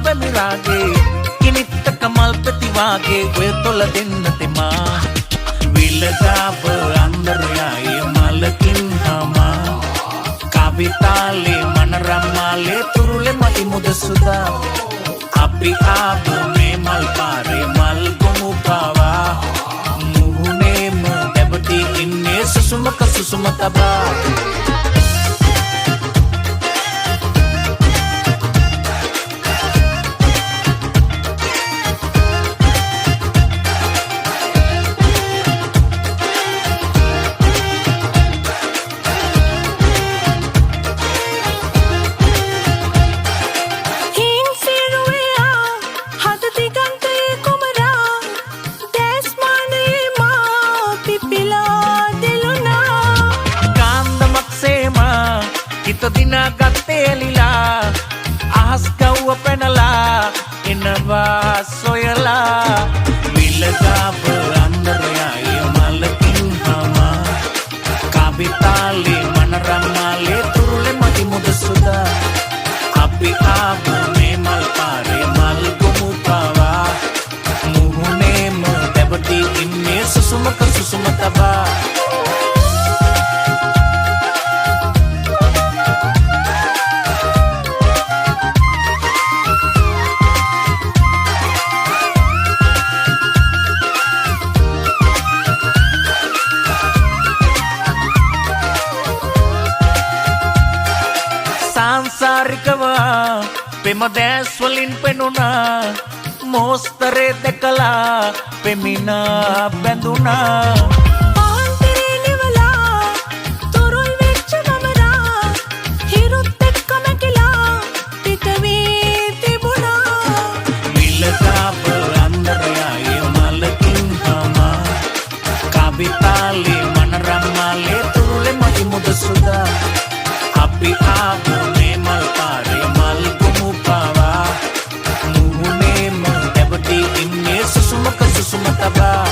බැමි රාගේ කිනිත්ත කමල් පෙති වාගේ ඔය තොල දෙන්න තෙමා විලගාව අන්දරයයි මලකින් හමා කවිතාලේ මනරම්මාලේ තුරුලේ මති මුද සුදා අපි ආව මේ මල් පාරේ මල් ගොමු පාවා මුහුණේම දැබටි ඉන්නේ සුසුමක සුසුම තබා හිත දිනා ගත්තේ එලිලා අහස් ගව්ව පැනලා එනවා සොයලා විලගාව අන්දරයයි මලකින් හමා කවිතාලේ මනරම්මාලේ තුරුලේ මති මුද සුදා අපි ආව මේ මල් පාරේ මල් ගොමු පාවා මුහුණේම දැබටි ඉන්නේ සුසුමක සුසුම තබා සංසාරිකවා පෙම දැස් වලින් පෙනුණා මෝස්තරේ දැකලා පෙමිනා බැඳුණා පාන්තරේ නිවලා තුරුල් වෙච්ච මමරා හිරුත් එක්ක මැකිලා පිට වී තිබුණා විලගාව අන්දරයයි මලකින් හමා කවිතාලේ මනරම්මාලේ තුරුලේ මති මුද සුදා අපි ආව මේ මල් පාරේ මල් ගොමු පාවා මුහුණේම දැබටි ඉන්නේ සුසුමක සුසුම තබා